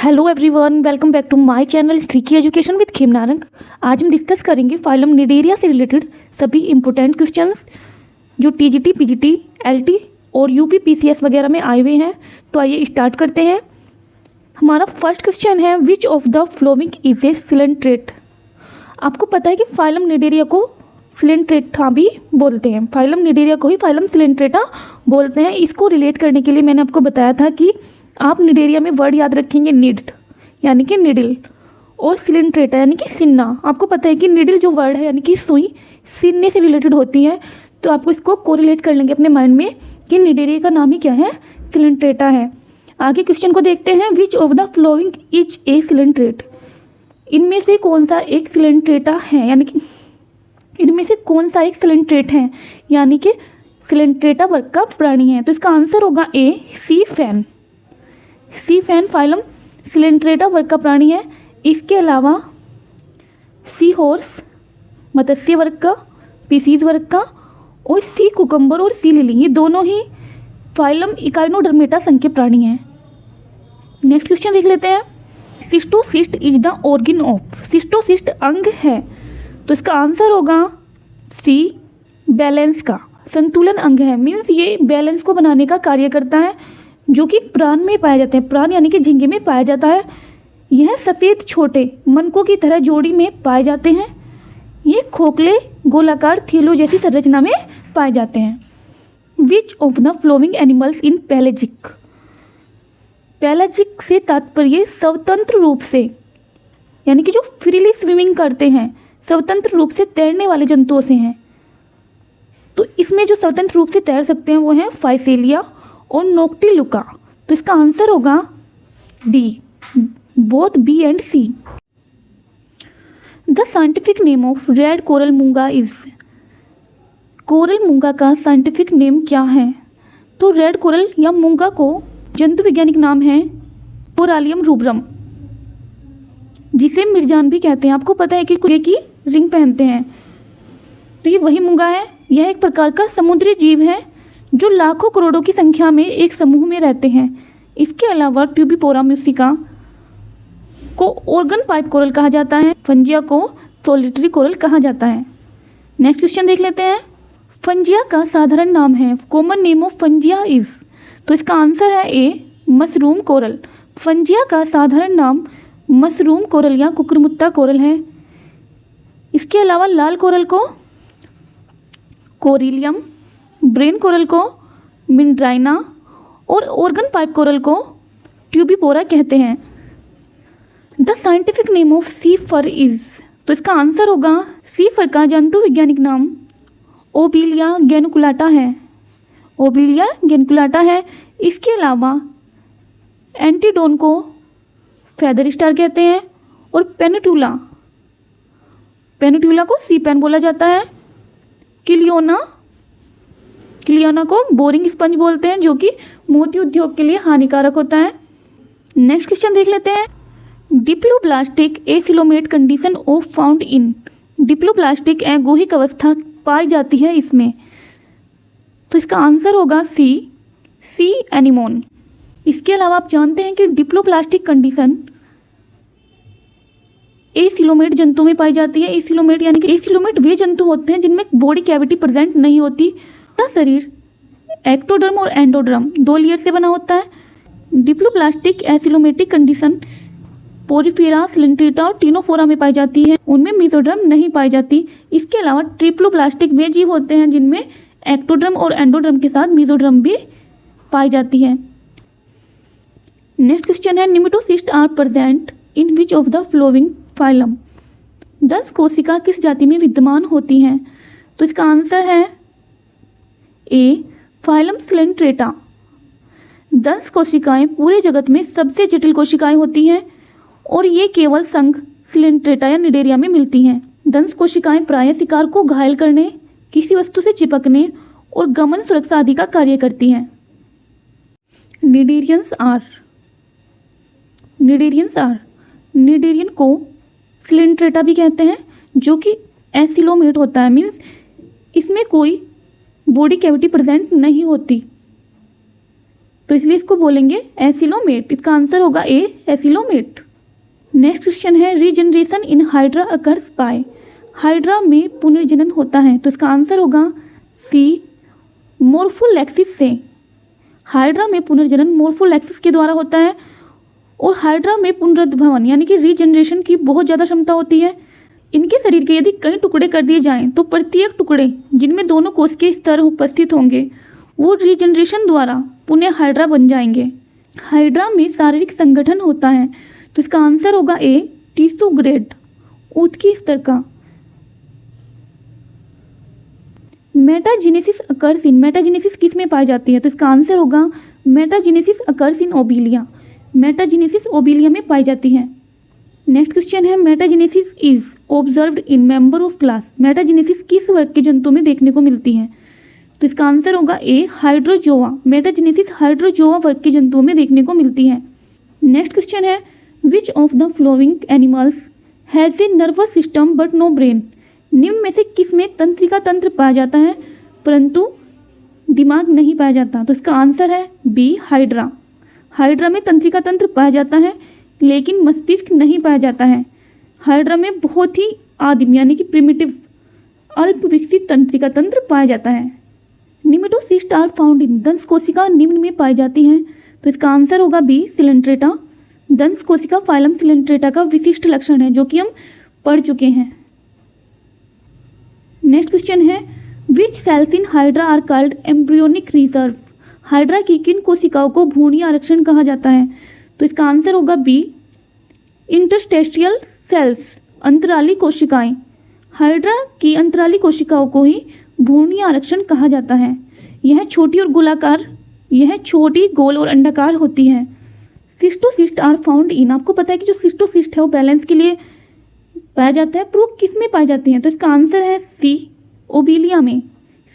Hello everyone, welcome back to my channel tricky education with Khemnarang. आज हम discuss करेंगे phylum Cnidaria से related सभी इंपॉर्टेंट क्वेश्चंस जो टीजीटी, पीजीटी, एलटी और यूपी पीसीएस वगैरह में आए हुए हैं। तो आइए स्टार्ट करते हैं। हमारा फर्स्ट क्वेश्चन है, which of the following is a coelenterate. आपको पता है कि फाइलम निडेरिया को सिलेंट्रेटा भी बोलते हैं। फाइलम निडेरिया को ही फाइलम सिलेंट्रेटा बोलते हैं। इसको रिलेट करने के लिए मैंने आपको बताया था कि आप निडेरिया में वर्ड याद रखेंगे निड यानी कि निडिल और सिलेंट्रेटा यानी कि सिन्ना। आपको पता है कि निडिल जो वर्ड है यानी कि सुई सिन्ने से रिलेटेड होती है, तो आपको इसको कोरिलेट कर लेंगे अपने माइंड में कि निडेरिया का नाम ही क्या है, सिलेंट्रेटा है। आगे क्वेश्चन को देखते हैं, which of the following is a coelenterate. इनमें से कौन सा एक सिलेंट्रेटा है, यानी कि इनमें से कौन सा एक सिलेंट्रेट है यानी कि सिलेंट्रेटा वर्ग का प्राणी है। तो इसका आंसर होगा ए, सी फैन। सी फैन फाइलम सिलेंट्रेटा वर्ग का प्राणी है। इसके अलावा सी हॉर्स मत्स्य वर्ग का, पीसीज वर्ग का, और सी कुकम्बर और सी लिली, ये दोनों ही फाइलम इकाइनोडर्मेटा संघ के प्राणी हैं। नेक्स्ट क्वेश्चन देख लेते हैं, सिस्टोसिस्ट इज द ऑर्गन ऑफ। सिस्टोसिस्ट अंग है, तो इसका आंसर होगा सी, बैलेंस का। संतुलन अंग है, मीन्स ये बैलेंस को बनाने का कार्य करता है, जो कि प्राण में पाए जाते हैं। प्राण यानी कि झींगे में पाया जाता है। यह सफ़ेद छोटे मनकों की तरह जोड़ी में पाए जाते हैं। ये खोखले गोलाकार थैलों जैसी संरचना में पाए जाते हैं। Which of the following animals in pelagic. Pelagic से तात्पर्य स्वतंत्र रूप से यानी कि जो फ्रीली स्विमिंग करते हैं, स्वतंत्र रूप से तैरने वाले जंतुओं से हैं। तो इसमें जो स्वतंत्र रूप से तैर सकते हैं वो हैं फाइसेलिया और नोक्टिलुका। तो इसका आंसर होगा D, both B and C. The scientific name of red coral मूंगा इज। कोरल मूंगा का साइंटिफिक नेम क्या है। तो रेड कोरल या मूंगा को जंतु वैज्ञानिक नाम है कोरालियम रूब्रम, जिसे मिर्जान भी कहते हैं। आपको पता है कि कुत्ते की रिंग पहनते हैं, तो ये वही मूंगा है। यह एक प्रकार का समुद्री जीव है जो लाखों करोड़ों की संख्या में एक समूह में रहते हैं। इसके अलावा ट्यूबिपोरा म्यूसिका को ऑर्गन पाइप कोरल कहा जाता है। फंजिया को सोलिटरी कोरल कहा जाता है। नेक्स्ट क्वेश्चन देख लेते हैं, फंजिया का साधारण नाम है। Common name of Fungia is. तो इसका आंसर है ए, मशरूम कोरल। फंजिया का साधारण नाम मशरूम कोरल या कुकुरमुत्ता कोरल है। इसके अलावा लाल कोरल को कोरिलियम, ब्रेन कोरल को मिंड्राइना और ऑर्गन पाइप कोरल को ट्यूबिपोरा कहते हैं। The scientific name of sea fur is. तो इसका आंसर होगा सी फर का जंतु वैज्ञानिक नाम ओबिलिया गेनुकुलाटा है। ओबिलिया गेनुकुलाटा है। इसके अलावा एंटीडोन को फेदर स्टार कहते हैं और पेनिट्यूला को सी पेन बोला जाता है। क्लियोना को बोरिंग स्पंज बोलते हैं, जो कि मोती उद्योग के लिए हानिकारक होता है। नेक्स्ट क्वेश्चन देख लेते हैं, diploblastic acoelomate condition of found in. Diploblastic एगोहिक अवस्था पाई जाती है इसमें। तो इसका आंसर होगा सी एनिमोन। इसके अलावा आप जानते हैं कि डिप्लोब्लास्टिक कंडीशन एसिलोमेट जंतु में पाई जाती है। एसिलोमेट यानी कि एसिलोमेट वे जंतु होते हैं जिनमें बॉडी कैविटी प्रेजेंट नहीं होती। का शरीर एक्टोडर्म और एंडोडर्म 2 लेयर से बना होता है। डिप्लोब्लास्टिक एसिलोमेटिक कंडीशन पोरिफेरा, सिलेंट्रेटा और टीनोफोरा में पाई जाती है। उनमें मेसोडर्म नहीं पाई जाती। इसके अलावा ट्रिप्लोब्लास्टिक वे जीव होते हैं जिनमें एक्टोडर्म और एंडोडर्म के साथ मेसोडर्म भी पाई जाती है। नेक्स्ट क्वेश्चन है, nematocyst are present in which of the following phylum. 10 कोशिका किस जाति में विद्यमान होती हैं। तो इसका आंसर है ए, फाइलम सिलेंट्रेटा। 10 कोशिकाएं पूरे जगत में सबसे जटिल कोशिकाएं होती हैं और ये केवल संघ सिलेंट्रेटा या निडेरिया में मिलती हैं। 10 कोशिकाएं प्रायः शिकार को घायल करने, किसी वस्तु से चिपकने और गमन सुरक्षा आदि का कार्य करती हैं। निडेरियन को सिलेंट्रेटा भी कहते हैं, जो कि एसिलोमेट होता है, मीन्स इसमें कोई बॉडी कैविटी प्रेजेंट नहीं होती। तो इसलिए इसको बोलेंगे एसिलोमेट। इसका आंसर होगा ए, एसिलोमेट। नेक्स्ट क्वेश्चन है regeneration in hydra occurs by. Hydra में पुनर्जनन होता है, तो इसका आंसर होगा सी, मोर्फोलैक्सिस से। हाइड्रा में पुनर्जनन मोर्फोलैक्सिस के द्वारा होता है और हाइड्रा में पुनरुद्भवन यानी कि रीजनरेशन की बहुत ज़्यादा क्षमता होती है। इनके शरीर के यदि कई टुकड़े कर दिए जाएं तो प्रत्येक टुकड़े जिनमें दोनों कोशिकीय स्तर उपस्थित होंगे वो रीजनरेशन द्वारा पुनः हाइड्रा बन जाएंगे। हाइड्रा में शारीरिक संगठन होता है, तो इसका आंसर होगा ए, टिश्यू ग्रेड, ऊतकी स्तर का। Metagenesis occurs in. मेटाजेनेसिस किस में पाई जाती है, तो इसका आंसर होगा metagenesis occurs in Obelia. Metagenesis Obelia में पाई जाती है। नेक्स्ट क्वेश्चन है metagenesis is observed in member of class. Metagenesis किस वर्ग के जंतुओं में देखने को मिलती है, तो इसका आंसर होगा ए, हाइड्रोजोआ। मेटाजेनेसिस हाइड्रोजोआ वर्ग के जंतुओं में देखने को मिलती है। नेक्स्ट क्वेश्चन है which of the following animals has a nervous system but no brain. निम्न में से किस में तंत्रिका तंत्र पाया जाता है परंतु दिमाग नहीं पाया जाता, तो इसका आंसर है बी, हाइड्रा। हाइड्रा में तंत्रिका तंत्र पाया जाता है लेकिन मस्तिष्क नहीं पाया जाता है। हाइड्रा में बहुत ही आदिम यानी कि प्रिमिटिव अल्प विकसित तंत्रिका तंत्र पाया जाता है। Nematocyst are found in. दंश कोशिका निम्न में पाई जाती हैं, तो इसका आंसर होगा बी, सिलेंट्रेटा। दंश कोशिका फाइलम सिलेंट्रेटा का विशिष्ट लक्षण है जो कि हम पढ़ चुके हैं। नेक्स्ट क्वेश्चन है which cells in Hydra are called embryonic reserve. Hydra की किन कोशिकाओं को भ्रूणीय आरक्षण कहा जाता है, तो इसका आंसर होगा बी, इंटरस्टेशियल सेल्स, अंतराली कोशिकाएं। हाइड्रा की अंतराली कोशिकाओं को ही भ्रूणीय आरक्षण कहा जाता है। यह छोटी और गोलाकार, यह छोटी, गोल और अंडाकार होती है। सिस्टोसिस्ट आर फाउंड इन। आपको पता है कि जो सिस्टोसिस्ट है वो बैलेंस के लिए पाया जाता है, प्रूफ किस में पाई जाती है, तो इसका आंसर है सी, ओबिलिया में।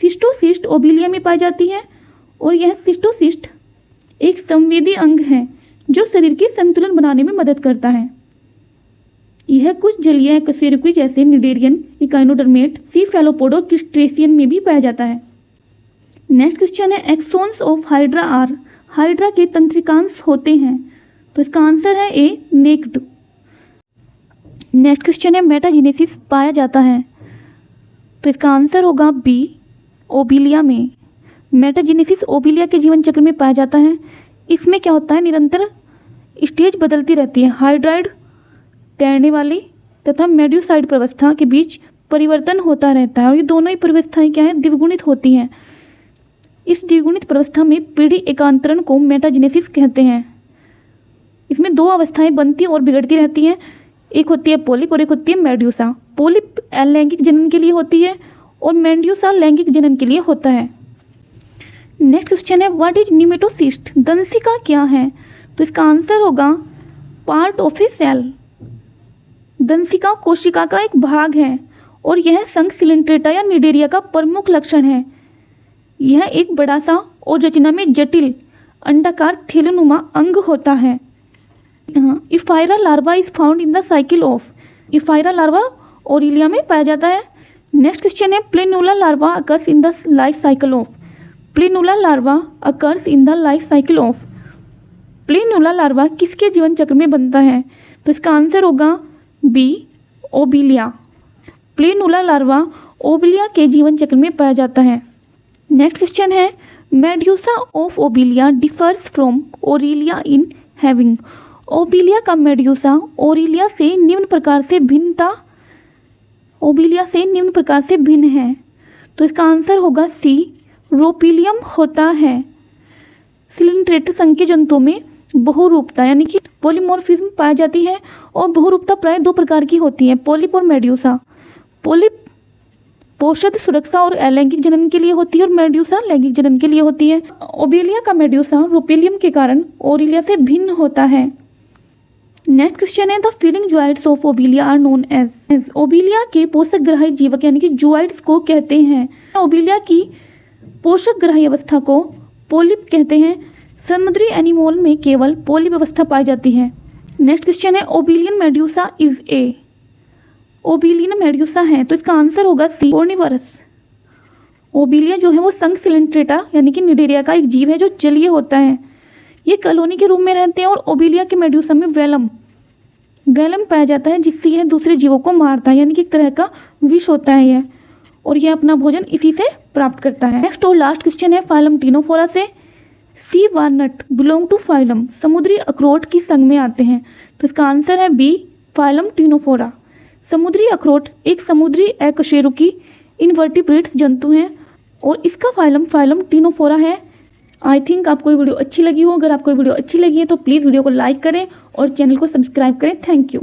सिस्टोसिस्ट ओबिलिया में पाई जाती है और यह सिस्टोसिस्ट एक संवेदी अंग है जो शरीर के संतुलन बनाने में मदद करता है। यह कुछ जलीय कशेरुकी जैसे निडेरियन, इकाइनोडर्मेट, सीफेलोपोडो, क्रिस्टेशियन में भी पाया जाता है। नेक्स्ट क्वेश्चन है axons of hydra are. Hydra के तंत्रिकांश होते हैं, तो इसका आंसर है ए, नेक्ड। नेक्स्ट क्वेश्चन है मेटाजेनेसिस पाया जाता है, तो इसका आंसर होगा बी, ओबिलिया में। मेटाजेनेसिस ओबिलिया के जीवन चक्र में पाया जाता है। इसमें क्या होता है, निरंतर स्टेज बदलती रहती है। हाइड्राइड, तैरने वाली तथा मेड्यूसाइड प्रवस्था के बीच परिवर्तन होता रहता है और ये दोनों ही प्रवस्थाएं क्या हैं, द्विगुणित होती हैं। इस द्विगुणित प्रवस्था में पीढ़ी एकांतरण को मेटाजेनेसिस कहते हैं। इसमें दो अवस्थाएं बनती और बिगड़ती रहती हैं, एक होती है पोलिप और एक होती है मेड्यूसा। पोलिप लैंगिक जनन के लिए होती है और मेड्यूसा लैंगिक जनन के लिए होता है। नेक्स्ट क्वेश्चन है व्हाट इज निमेटोसिस्ट। दंशिका क्या है, तो इसका आंसर होगा पार्ट ऑफ ए सेल। दंशिका कोशिका का एक भाग है और यह संघ सिलेंट्रेटा या निडेरिया का प्रमुख लक्षण है। यह एक बड़ा सा और रचना में जटिल अंडाकार थैलेनुमा अंग होता है। Ephyra larva is found in the cycle of. Ephyra larva Aurelia में पाया जाता है। नेक्स्ट क्वेश्चन है planula larva occurs in the life cycle of. Planula larva occurs in the life cycle of. Planula larva किसके जीवन चक्र में बनता है, तो इसका आंसर होगा B, obelia. Planula larva obelia के जीवन चक्र में पाया जाता है। नेक्स्ट क्वेश्चन है medusa of obelia differs from aurelia in having. Obelia का मेड्यूसा ओरिलिया से निम्न प्रकार से भिन्न है, तो इसका आंसर होगा सी, रोपिलियम होता है। सिलेंट्रेटर संघ के जंतुओं में बहुरूपता यानी कि पॉलीमॉर्फिज्म पाई जाती है और बहुरूपता प्राय दो प्रकार की होती है, पोलिप और मेड्यूसा। पोलिप पोषद सुरक्षा और अलैंगिक जनन के लिए होती है और मेड्यूसा लैंगिक जनन के लिए होती है। ओबिलिया का मेड्यूसा रोपेलियम के कारण ओरिलिया से भिन्न होता है। नेक्स्ट क्वेश्चन है the feeding zooids of Obelia are known as. Obelia के पोषक ग्राही जीवक यानी कि जूआइड्स को कहते हैं। ओबिलिया की पोषक ग्राही अवस्था को पोलिप कहते हैं। समुद्री एनिमल में केवल पोलिप अवस्था पाई जाती है। नेक्स्ट क्वेश्चन है ओबिलियन मेड्यूसा इज ए। ओबिलियन मेड्यूसा है, तो इसका आंसर होगा सी, कार्निवरस। ओबिलिया जो है वो संघ सिलेंट्रेटा यानी कि निडेरिया का एक जीव है जो जलीय होता है। ये कॉलोनी के रूप में रहते हैं और ओबिलिया के मेड्यूसा में वेलम पाया जाता है, जिससे यह दूसरे जीवों को मारता है, यानी कि एक तरह का विष होता है यह, और यह अपना भोजन इसी से प्राप्त करता है। नेक्स्ट और लास्ट क्वेश्चन है फाइलम टीनोफोरा से। सी वालनट बिलोंग टू फाइलम, समुद्री अखरोट किस संघ में आते हैं? तो इसका आंसर है बी, फाइलम टीनोफोरा। समुद्री अखरोट एक समुद्री अकशेरुकी इनवर्टिब्रेट्स जंतु हैं और इसका फाइलम टीनोफोरा है। आई थिंक आपको ये वीडियो अच्छी लगी हो। अगर आपको ये वीडियो अच्छी लगी है तो प्लीज़ वीडियो को लाइक करें और चैनल को सब्सक्राइब करें। Thank you.